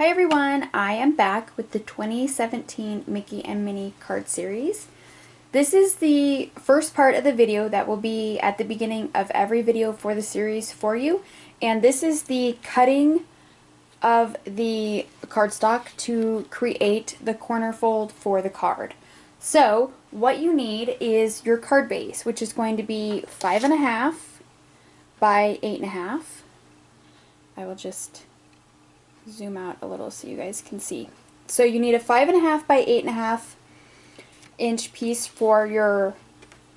Hi everyone, I am back with the 2017 Mickey and Minnie card series. This is the first part of the video that will be at the beginning of every video for the series for you. And this is the cutting of the cardstock to create the corner fold for the card. So what you need is your card base, which is going to be 5.5 by 8.5. I will just zoom out a little so you guys can see. So you need a 5.5 by 8.5 inch piece for your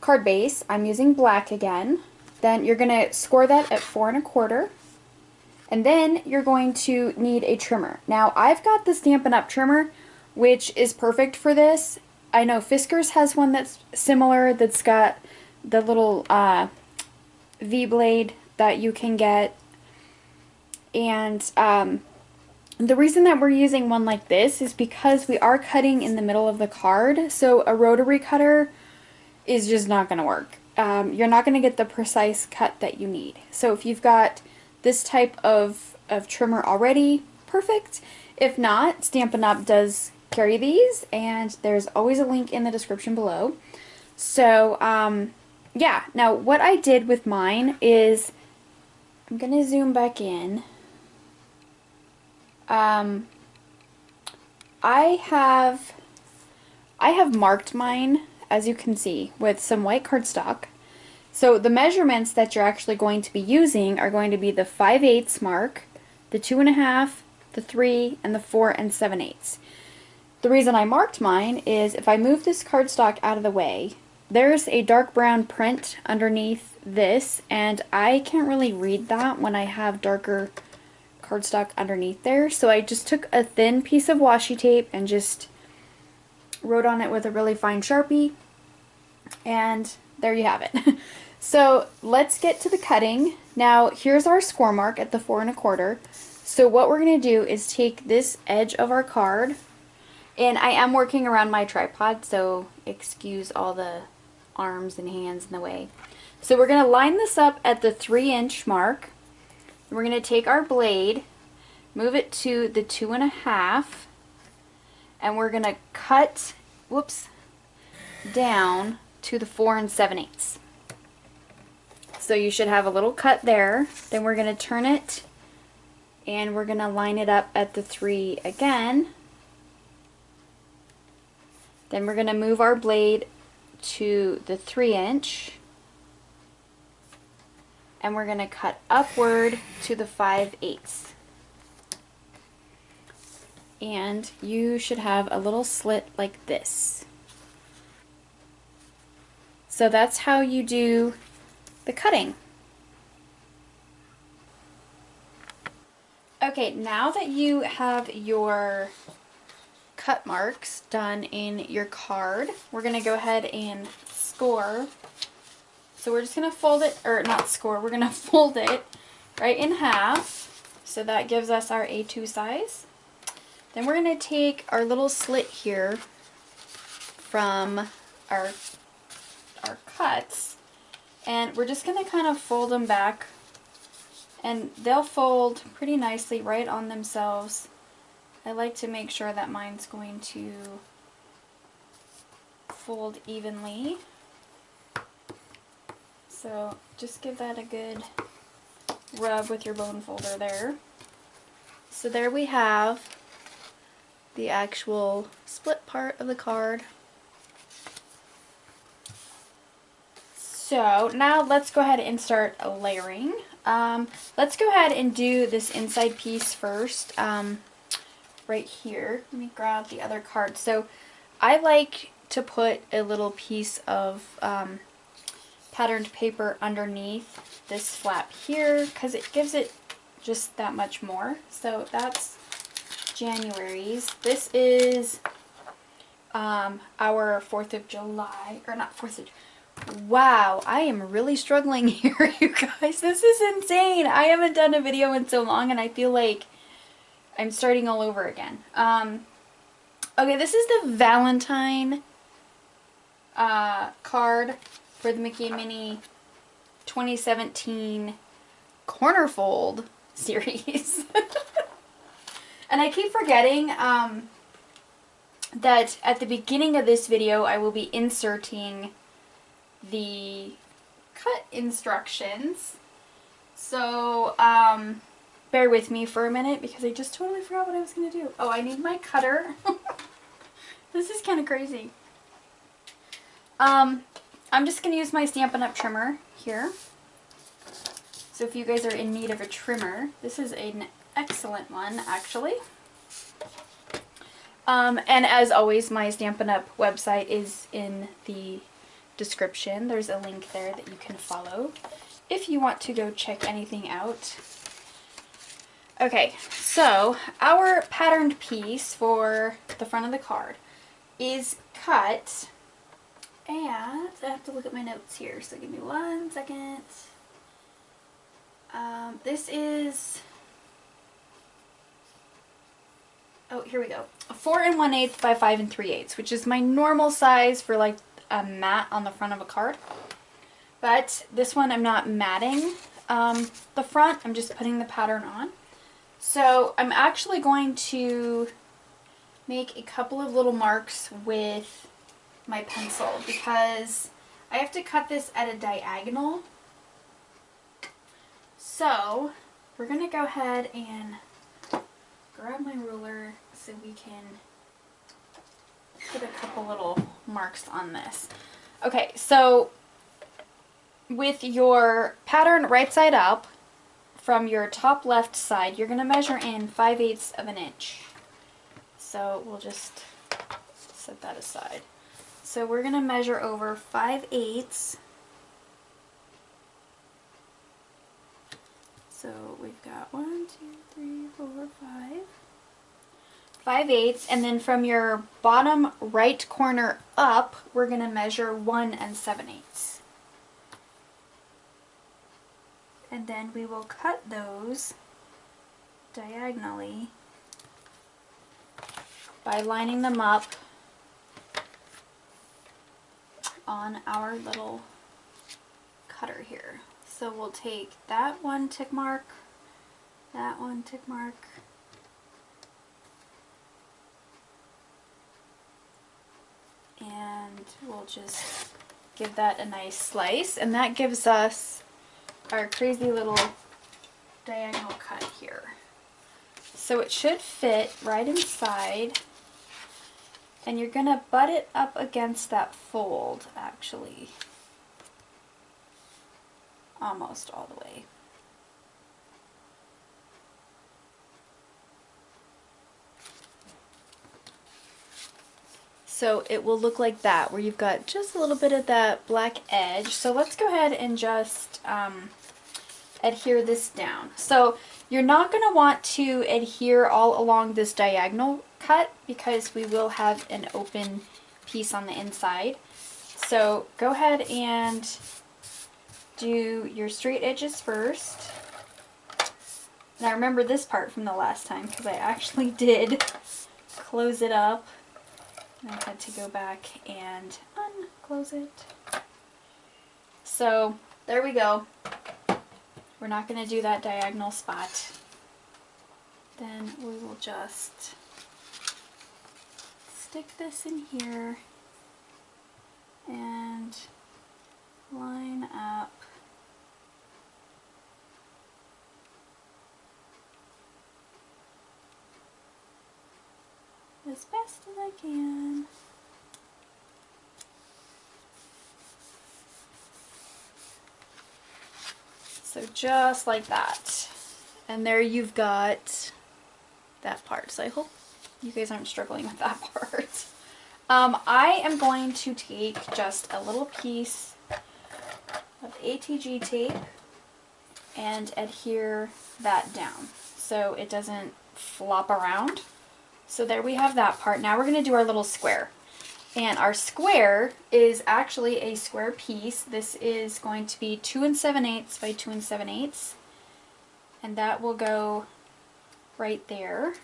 card base. I'm using black again. Then you're going to score that at 4.25, and then you're going to need a trimmer. Now I've got the Stampin' Up trimmer, which is perfect for this. I know Fiskars has one that's similar, that's got the little V-blade that you can get, and the reason that we're using one like this is because we are cutting in the middle of the card, so a rotary cutter is just not going to work. You're not going to get the precise cut that you need. So if you've got this type of trimmer already, perfect. If not, Stampin' Up does carry these, and there's always a link in the description below. So yeah, now what I did with mine is, I'm going to zoom back in. I have marked mine, as you can see, with some white cardstock. So the measurements that you're actually going to be using are going to be the 5/8 mark, the 2.5, the 3, and the 4 7/8. The reason I marked mine is if I move this cardstock out of the way, there's a dark brown print underneath this, and I can't really read that when I have darker cardstock underneath there. So I just took a thin piece of washi tape and just wrote on it with a really fine Sharpie, and there you have it. So let's get to the cutting. Now here's our score mark at the 4.25. So what we're going to do is take this edge of our card, and I am working around my tripod, so excuse all the arms and hands in the way. So we're going to line this up at the 3-inch mark. We're going to take our blade, move it to the 2.5, and we're going to cut, down to the 4 7/8. So you should have a little cut there. Then we're going to turn it, and we're going to line it up at the 3 again. Then we're going to move our blade to the 3-inch. And we're going to cut upward to the 5/8. And you should have a little slit like this. So that's how you do the cutting. Okay, now that you have your cut marks done in your card, we're going to go ahead and score. So we're just going to fold it, or not score, we're going to fold it right in half. So that gives us our A2 size. Then we're going to take our little slit here from our cuts, and we're just going to kind of fold them back, and they'll fold pretty nicely right on themselves. I like to make sure that mine's going to fold evenly. So just give that a good rub with your bone folder there. So there we have the actual split part of the card. So now let's go ahead and start layering. Let's go ahead and do this inside piece first. Right here, let me grab the other card. So I like to put a little piece of patterned paper underneath this flap here because it gives it just that much more. So that's January's. This is our 4th of July, or not 4th of, wow, I am really struggling here, you guys. This is insane. I haven't done a video in so long, and I feel like I'm starting all over again. Okay, this is the Valentine card for the Mickey and Minnie 2017 Corner Fold series. And I keep forgetting that at the beginning of this video I will be inserting the cut instructions. So bear with me for a minute because I just totally forgot what I was going to do. Oh, I need my cutter. This is kind of crazy. I'm just going to use my Stampin' Up! Trimmer here. So if you guys are in need of a trimmer, this is an excellent one, actually. And as always, my Stampin' Up! Website is in the description. There's a link there that you can follow if you want to go check anything out. Okay, so our patterned piece for the front of the card is cut, and I have to look at my notes here, so give me 1 second. This is, oh, here we go, 4 1/8 by 5 3/8, which is my normal size for like a mat on the front of a card. But this one I'm not matting the front, I'm just putting the pattern on. So I'm actually going to make a couple of little marks with my pencil because I have to cut this at a diagonal. So we're going to go ahead and grab my ruler so we can put a couple little marks on this. Okay, so with your pattern right side up, from your top left side, you're going to measure in 5/8 of an inch. So we'll just set that aside. So we're going to measure over 5/8. So we've got 1, 2, 3, 4, 5. 5/8, and then from your bottom right corner up, we're going to measure 1 7/8. And then we will cut those diagonally by lining them up on our little cutter here. So we'll take that one tick mark, that one tick mark, and we'll just give that a nice slice, and that gives us our crazy little diagonal cut here. So it should fit right inside, and you're going to butt it up against that fold, actually, almost all the way. So it will look like that, where you've got just a little bit of that black edge. So let's go ahead and just adhere this down. So you're not going to want to adhere all along this diagonal cut because we will have an open piece on the inside. So go ahead and do your straight edges first. Now remember this part from the last time because I actually did close it up. I had to go back and unclose it. So there we go. We're not going to do that diagonal spot. Then we will just stick this in here and line up as best as I can. So just like that. And there you've got that part. So I hope you guys aren't struggling with that part. I am going to take just a little piece of ATG tape and adhere that down so it doesn't flop around. So there we have that part. Now we're going to do our little square. And our square is actually a square piece. This is going to be 2 7/8 by 2 7/8. And that will go right there.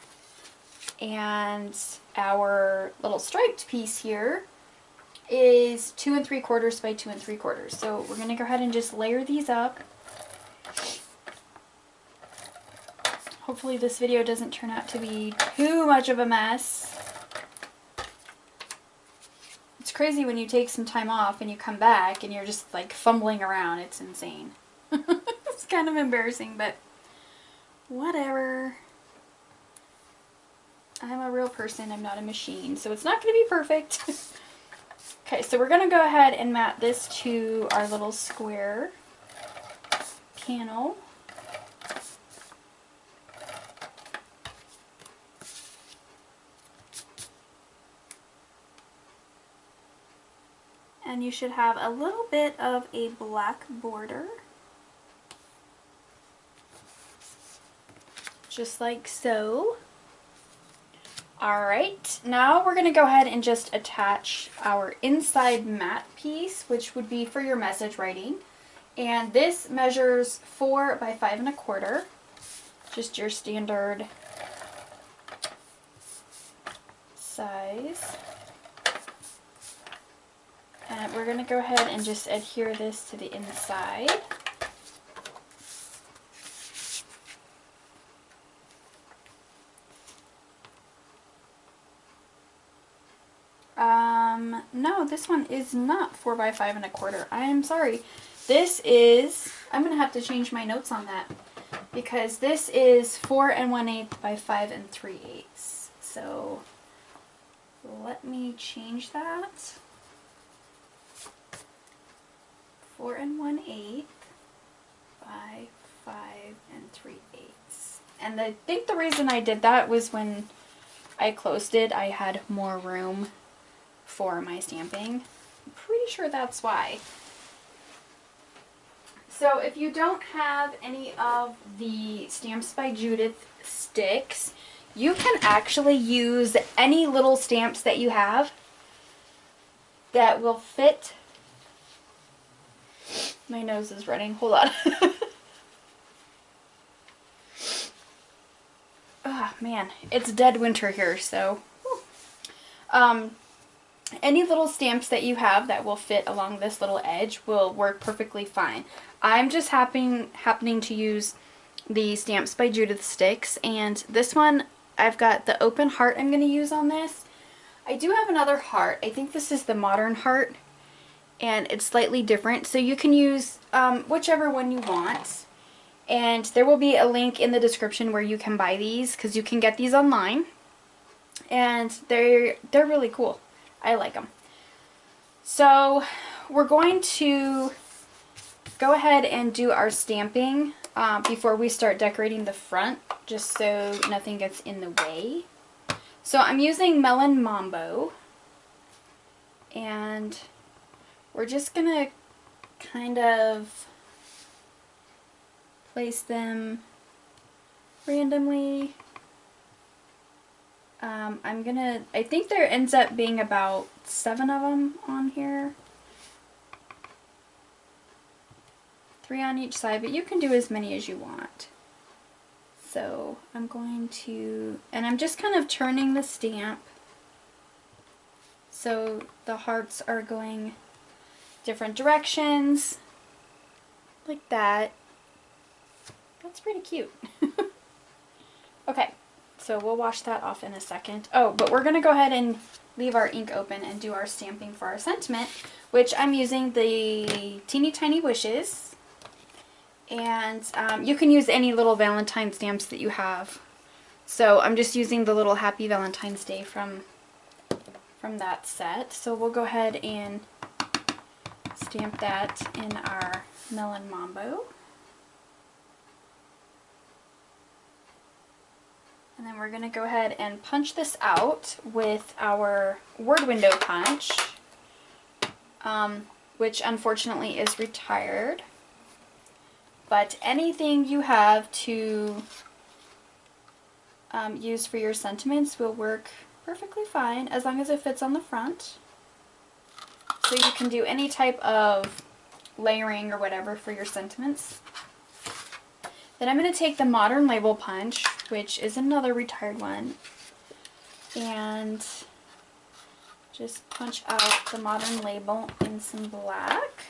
And our little striped piece here is 2 3/4 by 2 3/4. So we're going to go ahead and just layer these up. Hopefully this video doesn't turn out to be too much of a mess. It's crazy when you take some time off and you come back and you're just like fumbling around. It's insane. It's kind of embarrassing, but whatever. I'm a real person, I'm not a machine, so it's not going to be perfect. Okay, so we're going to go ahead and mat this to our little square panel. And you should have a little bit of a black border. Just like so. Alright, now we're going to go ahead and just attach our inside mat piece, which would be for your message writing. And this measures 4 by 5 1/4. Just your standard size. And we're going to go ahead and just adhere this to the inside. No, this one is not 4 by 5 1/4. I am sorry. This is, I'm going to have to change my notes on that because this is 4 1/8 by 5 3/8. So let me change that. 4 1/8 by 5 3/8. And I think the reason I did that was when I closed it, I had more room for my stamping. I'm pretty sure that's why. So if you don't have any of the Stamps by Judith sticks, you can actually use any little stamps that you have that will fit. My nose is running. Hold on. Oh man, it's dead winter here, so any little stamps that you have that will fit along this little edge will work perfectly fine. I'm just happening to use the Stamps by Judith sticks, and this one I've got the open heart I'm going to use on this. I do have another heart. I think this is the modern heart, and it's slightly different, so you can use whichever one you want. And there will be a link in the description where you can buy these, because you can get these online, and they're really cool. I like them. So we're going to go ahead and do our stamping before we start decorating the front, just so nothing gets in the way. So I'm using Melon Mambo, and we're just gonna kind of place them randomly. I think there ends up being about 7 of them on here. 3 on each side, but you can do as many as you want. So I'm going to, and I'm just kind of turning the stamp so the hearts are going different directions, like that. That's pretty cute. Okay. So we'll wash that off in a second. Oh, but we're going to go ahead and leave our ink open and do our stamping for our sentiment, which I'm using the Teeny Tiny Wishes. And you can use any little Valentine stamps that you have. So I'm just using the little Happy Valentine's Day from that set. So we'll go ahead and stamp that in our Melon Mambo. And then we're going to go ahead and punch this out with our word window punch, which unfortunately is retired. But anything you have to use for your sentiments will work perfectly fine as long as it fits on the front. So you can do any type of layering or whatever for your sentiments. Then I'm going to take the Modern Label Punch, which is another retired one, and just punch out the modern label in some black.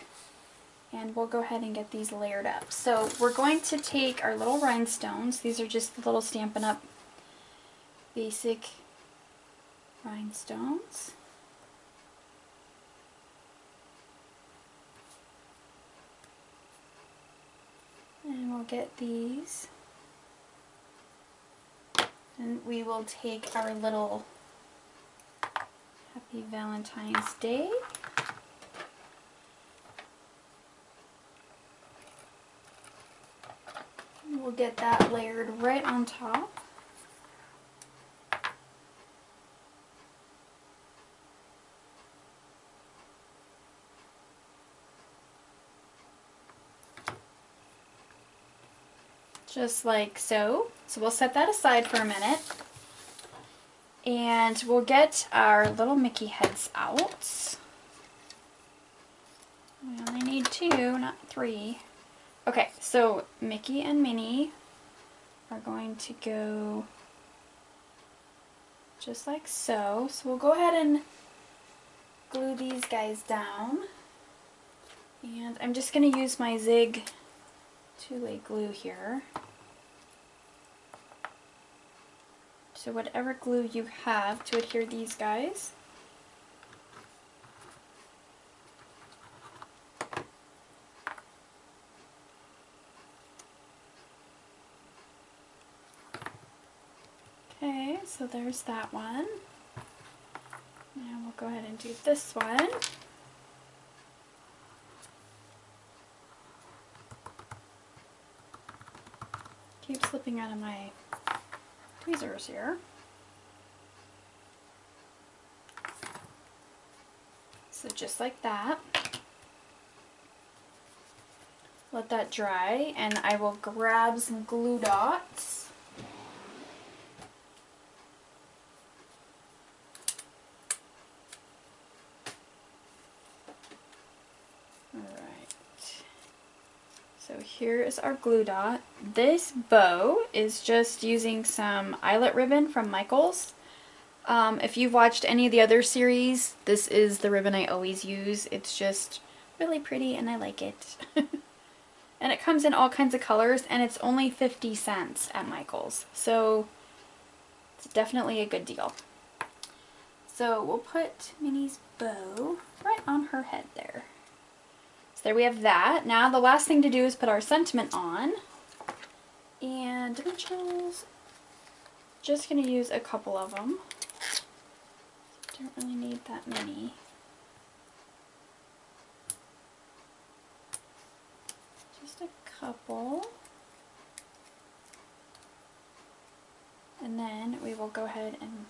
And we'll go ahead and get these layered up. So we're going to take our little rhinestones. These are just the little Stampin' Up! Basic rhinestones. And we'll get these. And we will take our little Happy Valentine's Day. And we'll get that layered right on top. Just like so. So we'll set that aside for a minute. And we'll get our little Mickey heads out. We only need 2, not 3. Okay, so Mickey and Minnie are going to go just like so. So we'll go ahead and glue these guys down. And I'm just going to use my Zig 2-way glue here. So whatever glue you have to adhere these guys. Okay, so there's that one. Now we'll go ahead and do this one. Keep slipping out of my tweezers here. So just like that. Let that dry, and I will grab some glue dots. So here is our glue dot. This bow is just using some eyelet ribbon from Michaels. If you've watched any of the other series, this is the ribbon I always use. It's just really pretty and I like it. And it comes in all kinds of colors, and it's only 50 cents at Michaels. So it's definitely a good deal. So we'll put Minnie's bow right on her head there. So there we have that. Now the last thing to do is put our sentiment on. And dimensionals, just going to use a couple of them. Don't really need that many. Just a couple. And then we will go ahead and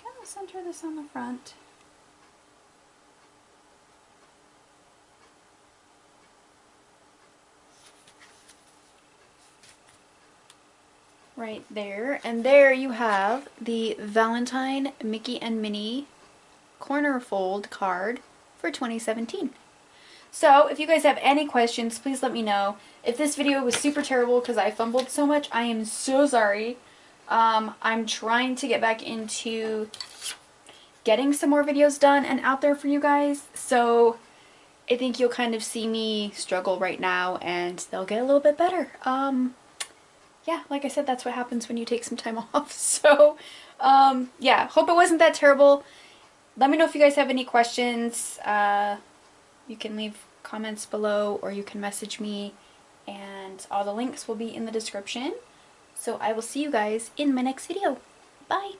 kind of center this on the front. Right there, and there you have the Valentine Mickey and Minnie corner fold card for 2017. So if you guys have any questions, please let me know. If this video was super terrible because I fumbled so much, I am so sorry. I'm trying to get back into getting some more videos done and out there for you guys, so I think you'll kind of see me struggle right now and they'll get a little bit better. Yeah, like I said, that's what happens when you take some time off. So, yeah, hope it wasn't that terrible. Let me know if you guys have any questions. You can leave comments below or you can message me, and all the links will be in the description. So I will see you guys in my next video. Bye!